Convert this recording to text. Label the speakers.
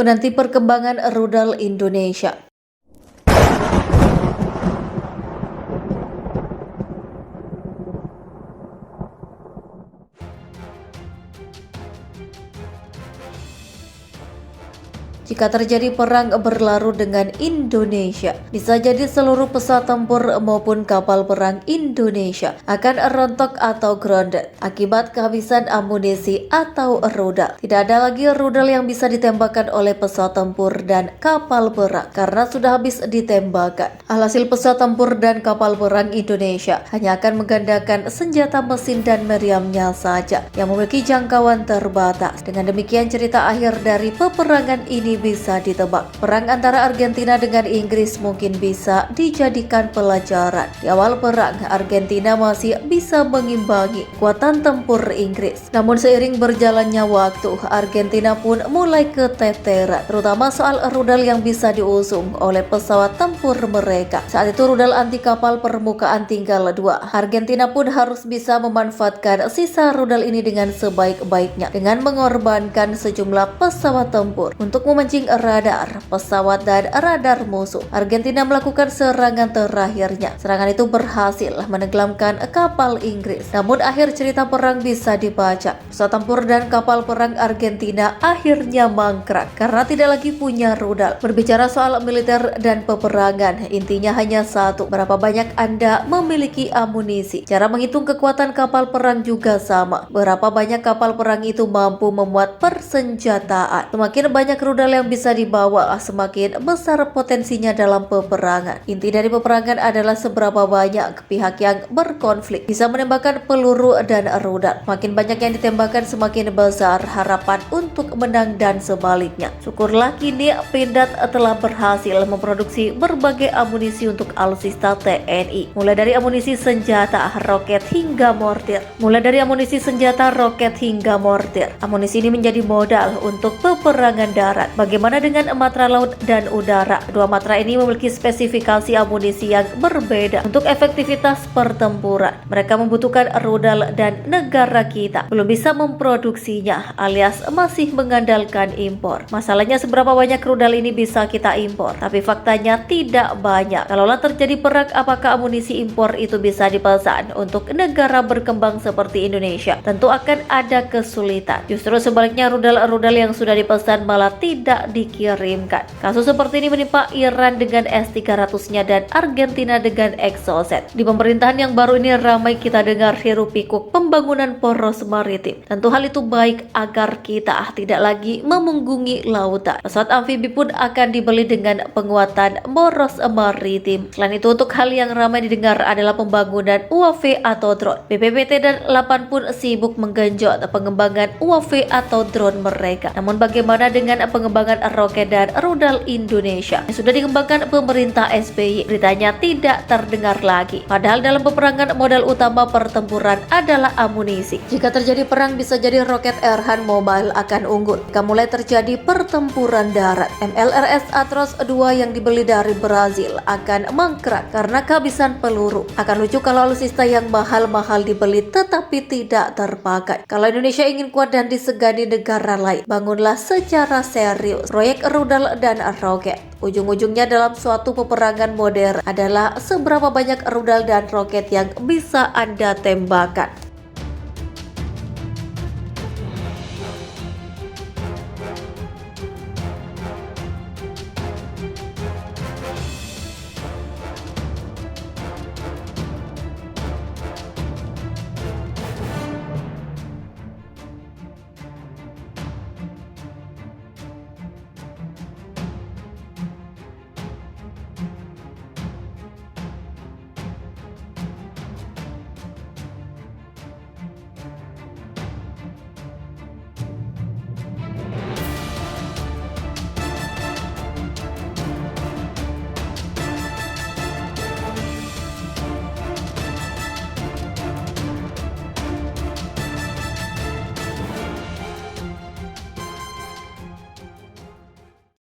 Speaker 1: menanti perkembangan rudal Indonesia. Jika terjadi perang berlarut dengan Indonesia, bisa jadi seluruh pesawat tempur maupun kapal perang Indonesia akan rontok atau grounded akibat kehabisan amunisi atau rudal. Tidak ada lagi rudal yang bisa ditembakkan oleh pesawat tempur dan kapal perang karena sudah habis ditembakkan. Alhasil pesawat tempur dan kapal perang Indonesia hanya akan menggandakan senjata mesin dan meriamnya saja yang memiliki jangkauan terbatas. Dengan demikian cerita akhir dari peperangan ini bisa ditebak. Perang antara Argentina dengan Inggris mungkin bisa dijadikan pelajaran. Di awal perang, Argentina masih bisa mengimbangi kekuatan tempur Inggris. Namun seiring berjalannya waktu, Argentina pun mulai keteteran, terutama soal rudal yang bisa diusung oleh pesawat tempur mereka. Saat itu rudal anti kapal permukaan tinggal 2. Argentina pun harus bisa memanfaatkan sisa rudal ini dengan sebaik-baiknya dengan mengorbankan sejumlah pesawat tempur untuk memancing radar pesawat dan radar musuh. Argentina melakukan serangan terakhirnya. Serangan itu berhasil menenggelamkan kapal Inggris. Namun akhir cerita perang bisa dibaca. Pesawat tempur dan kapal perang Argentina akhirnya mangkrak karena tidak lagi punya rudal. Berbicara soal militer dan peperangan, intinya hanya satu: berapa banyak Anda memiliki amunisi. Cara menghitung kekuatan kapal perang juga sama. Berapa banyak kapal perang itu mampu memuat persenjataan. Semakin banyak rudal yang bisa dibawa, semakin besar potensinya dalam peperangan. Inti dari peperangan adalah seberapa banyak pihak yang berkonflik bisa menembakkan peluru dan rudal. Makin banyak yang ditembakkan, semakin besar harapan untuk menang dan sebaliknya. Syukurlah kini Pindad telah berhasil memproduksi berbagai amunisi untuk alutsista TNI. Mulai dari amunisi senjata, roket hingga mortir. Amunisi ini menjadi modal untuk peperangan darat. Bagaimana dengan matra laut dan udara? Dua matra ini memiliki spesifikasi amunisi yang berbeda untuk efektivitas pertempuran. Mereka membutuhkan rudal dan negara kita belum bisa memproduksinya alias masih mengandalkan impor. Masalahnya seberapa banyak rudal ini bisa kita impor? Tapi faktanya tidak banyak. Kalaulah terjadi perang, apakah amunisi impor itu bisa dipesan untuk negara berkembang seperti Indonesia? Tentu akan ada kesulitan. Justru sebaliknya, rudal-rudal yang sudah dipesan malah tidak dikirimkan. Kasus seperti ini menimpa Iran dengan S-300-nya dan Argentina dengan Exocet. Di pemerintahan yang baru ini ramai kita dengar hiruk-pikuk pembangunan poros maritim. Tentu hal itu baik agar kita tidak lagi memunggungi lautan. Pesawat amfibi pun akan dibeli dengan penguatan poros maritim. Selain itu, untuk hal yang ramai didengar adalah pembangunan UAV atau drone. BPPT dan LAPAN pun sibuk menggenjot pengembangan UAV atau drone mereka. Namun bagaimana dengan pengembangan roket dan rudal Indonesia yang sudah dikembangkan pemerintah SBY? Beritanya tidak terdengar lagi. Padahal dalam peperangan modal utama pertempuran adalah amunisi. Jika terjadi perang, bisa jadi roket Erhan Mobile akan unggul. Jika mulai terjadi pertempuran darat, MLRS Atros 2 yang dibeli dari Brazil akan mangkrak karena kehabisan peluru. Akan lucu kalau alutsista yang mahal-mahal dibeli tetapi tidak terpakai. Kalau Indonesia ingin kuat dan disegani negara lain, bangunlah secara serius proyek rudal dan roket. Ujung-ujungnya dalam suatu peperangan modern adalah seberapa banyak rudal dan roket yang bisa Anda tembakkan.